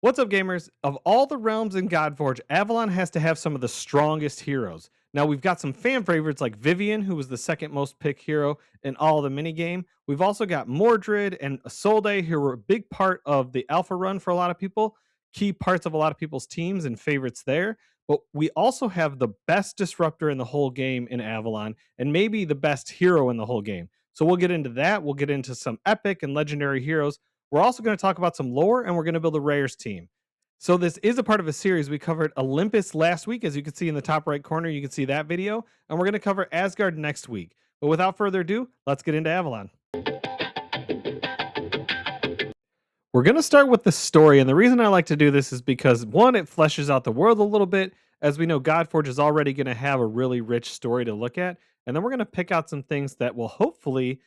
What's up, gamers? Of all the realms in Godforge, Avalon has to have some of the strongest heroes. Now, we've got some fan favorites like Vivian, who was the second most picked hero in all the minigame. We've also got Mordred and Isolde, who were a big part of the alpha run for a lot of people, key parts of a lot of people's teams and favorites there. But we also have the best disruptor in the whole game in Avalon, and maybe the best hero in the whole game. So we'll get into that. We'll get into some epic and legendary heroes. We're also going to talk about some lore, and we're going to build a rares team. So this is a part of a series. We covered Olympus last week. As you can see in the top right corner, you can see that video. And we're going to cover Asgard next week. But without further ado, let's get into Avalon. We're going to start with the story. And the reason I like to do this is because, one, it fleshes out the world a little bit. As we know, Godforge is already going to have a really rich story to look at. And then we're going to pick out some things that will hopefully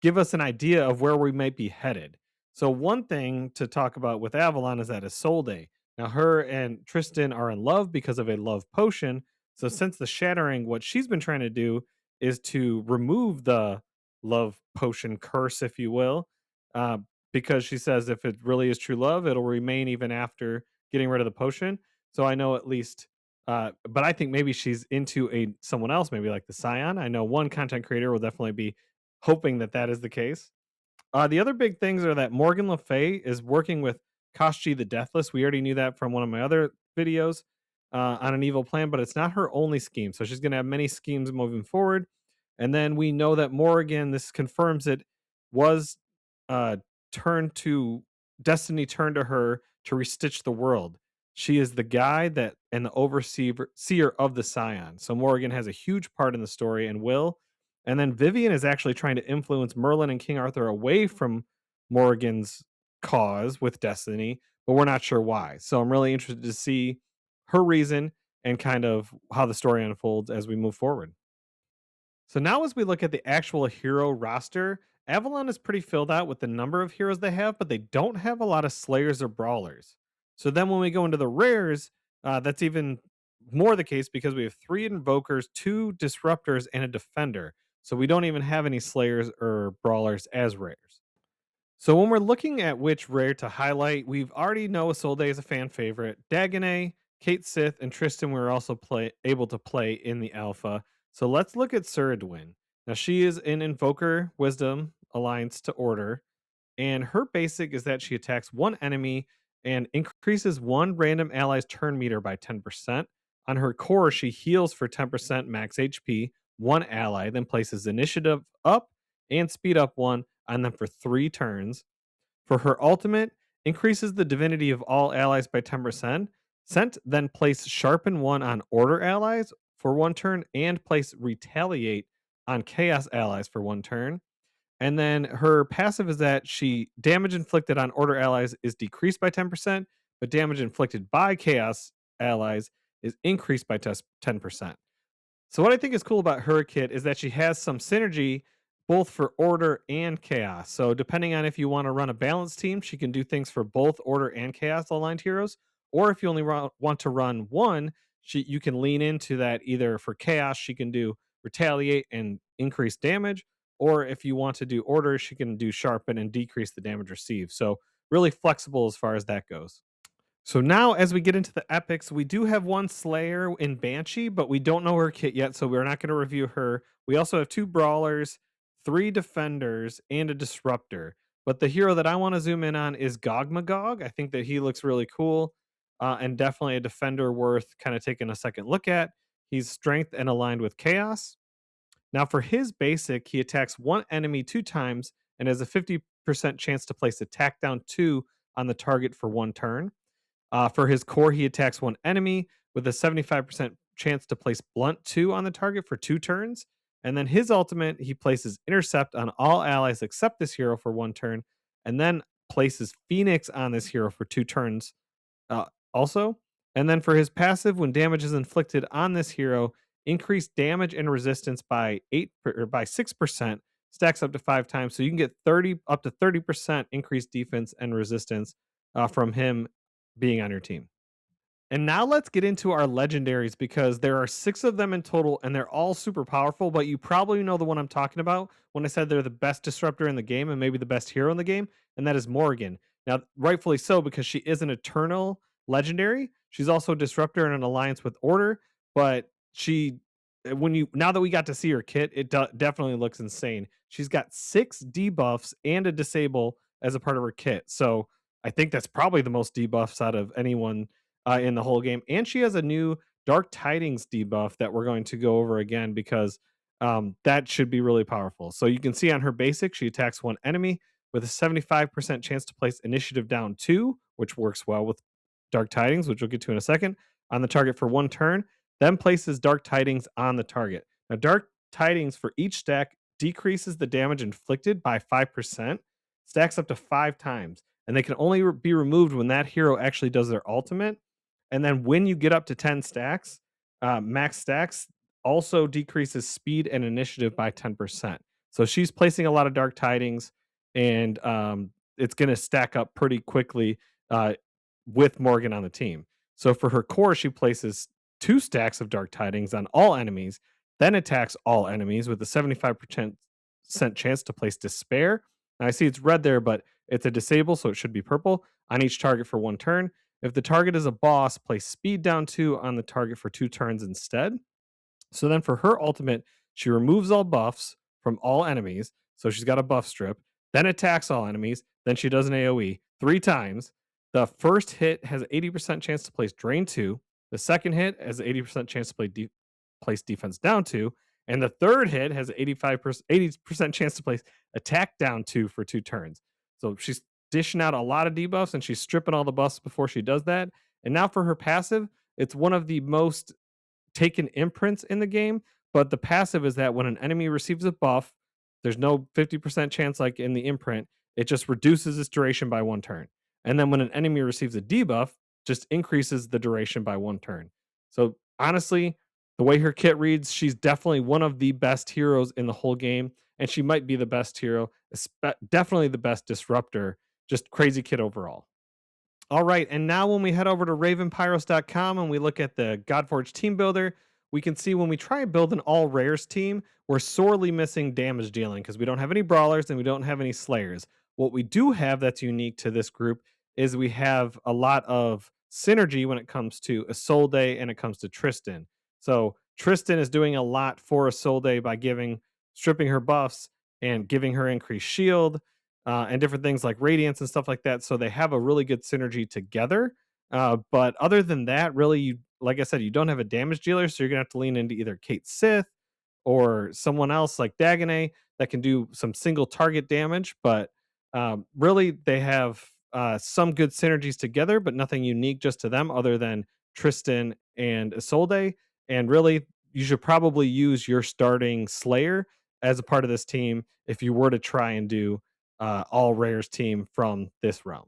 give us an idea of where we might be headed. So one thing to talk about with Avalon is that Isolde. Now her and Tristan are in love because of a love potion. So since the shattering, what she's been trying to do is to remove the love potion curse, if you will, uh, because she says if it really is true love, it'll remain even after getting rid of the potion. So I know at least but I think maybe she's into a someone else, maybe like the Scion. I know one content creator will definitely be hoping that that is the case. The other big things are that Morgan Le Fay is working with Koshchi the Deathless. We already knew that from one of my other videos on an evil plan, but it's not her only scheme. So she's going to have many schemes moving forward. And then we know that Morgan, this confirms it, was uh, turned to Destiny turned to her to restitch the world. She is the guy that and the overseer of the Scion. So Morgan has a huge part in the story and will. And then Vivian is actually trying to influence Merlin and King Arthur away from Morgan's cause with Destiny, but we're not sure why. So I'm really interested to see her reason and kind of how the story unfolds as we move forward. So now as we look at the actual hero roster, Avalon is pretty filled out with the number of heroes they have, but they don't have a lot of slayers or brawlers. So then when we go into the rares, that's even more the case because we have 3 invokers, 2 disruptors, and a defender. So we don't even have any slayers or brawlers as rares. So when we're looking at which rare to highlight, we've already know Isolde is a fan favorite. Dagonet, Kate Sith, and Tristan were also able to play in the alpha. So let's look at Ceridwen. Now she is an Invoker Wisdom Alliance to Order, and her basic is that she attacks one enemy and increases one random ally's turn meter by 10%. On her core, she heals for 10% max HP, one ally, then places initiative up and speed up one on them for 3 turns. For her ultimate, increases the divinity of all allies by 10%. Sent, then place sharpen one on order allies for 1 turn and place retaliate on chaos allies for 1 turn. And then her passive is that she damage inflicted on order allies is decreased by 10%, but damage inflicted by chaos allies is increased by 10%. So what I think is cool about her kit is that she has some synergy both for order and chaos. So depending on if you want to run a balanced team, she can do things for both order and chaos aligned heroes. Or if you only want to run one, you can lean into that either for chaos, she can do retaliate and increase damage. Or if you want to do order, she can do sharpen and decrease the damage received. So really flexible as far as that goes. So now, as we get into the epics, we do have one Slayer in Banshee, but we don't know her kit yet, so we're not going to review her. We also have 2 Brawlers, 3 Defenders, and a Disruptor. But the hero that I want to zoom in on is Gogmagog. I think that he looks really cool and definitely a defender worth kind of taking a second look at. He's strength and aligned with chaos. Now, for his basic, he attacks one enemy 2 times and has a 50% chance to place attack down 2 on the target for 1 turn. For his core, he attacks one enemy with a 75% chance to place blunt 2 on the target for 2 turns. And then his ultimate, he places intercept on all allies except this hero for 1 turn, and then places Phoenix on this hero for 2 turns also. And then for his passive, when damage is inflicted on this hero, increase damage and resistance by 6%, stacks up to 5 times. So you can get 30 up to 30% increased defense and resistance from him being on your team. And now let's get into our legendaries because there are 6 of them in total and they're all super powerful, but you probably know the one I'm talking about when I said they're the best disruptor in the game and maybe the best hero in the game, and that is Morgan. Now, rightfully so, because she is an eternal legendary. She's also a disruptor in an alliance with Order, but she when you now that we got to see her kit, it definitely looks insane. She's got 6 debuffs and a disable as a part of her kit. So I think that's probably the most debuffs out of anyone in the whole game. And she has a new Dark Tidings debuff that we're going to go over again because that should be really powerful. So you can see on her basic, she attacks one enemy with a 75% chance to place initiative down 2, which works well with Dark Tidings, which we'll get to in a second, on the target for 1 turn, then places Dark Tidings on the target. Now, Dark Tidings for each stack decreases the damage inflicted by 5%, stacks up to 5 times, and they can only be removed when that hero actually does their ultimate. And then when you get up to 10 stacks, max stacks also decreases speed and initiative by 10%. So she's placing a lot of Dark Tidings, and it's going to stack up pretty quickly uh, with Morgan on the team. So for her core, she places 2 stacks of Dark Tidings on all enemies, then attacks all enemies with a 75% chance to place Despair. Now I see it's red there, but it's a disable, so it should be purple on each target for 1 turn. If the target is a boss, place speed down 2 on the target for 2 turns instead. So then for her ultimate, she removes all buffs from all enemies. So she's got a buff strip, then attacks all enemies. Then she does an AoE 3 times. The first hit has an 80% chance to place Drain 2. The second hit has an 80% chance to place Defense down 2. And the third hit has an 80% chance to place Attack down 2 for 2 turns. So she's dishing out a lot of debuffs and she's stripping all the buffs before she does that. And now for her passive, it's one of the most taken imprints in the game, but the passive is that when an enemy receives a buff, there's no 50% chance like in the imprint, it just reduces its duration by 1 turn. And then when an enemy receives a debuff, just increases the duration by 1 turn. So honestly, the way her kit reads, she's definitely one of the best heroes in the whole game, and she might be the best hero, definitely the best disruptor, just crazy kit overall. All right, and now when we head over to ravenpyros.com and we look at the Godforge team builder, we can see when we try and build an all rares team, we're sorely missing damage dealing because we don't have any brawlers and we don't have any slayers. What we do have that's unique to this group is we have a lot of synergy when it comes to Isolde and it comes to Tristan. So Tristan is doing a lot for Isolde by stripping her buffs and giving her increased shield and different things like radiance and stuff like that. So they have a really good synergy together. But other than that, really, like I said, you don't have a damage dealer, so you're gonna have to lean into either Kate Sith or someone else like Dagonet that can do some single target damage. But really, they have some good synergies together, but nothing unique just to them other than Tristan and Isolde. And really, you should probably use your starting Slayer as a part of this team if you were to try and do all rares team from this realm.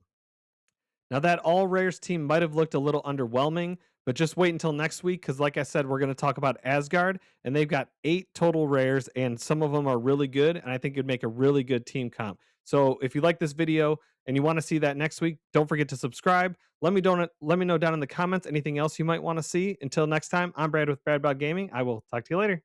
Now that all rares team might have looked a little underwhelming, but just wait until next week because, like I said, we're going to talk about Asgard, and they've got 8 total rares, and some of them are really good, and I think it'd make a really good team comp. So if you like this video and you want to see that next week, don't forget to subscribe. Let me know down in the comments anything else you might want to see. Until next time, I'm Brad with BradBodGaming. I will talk to you later.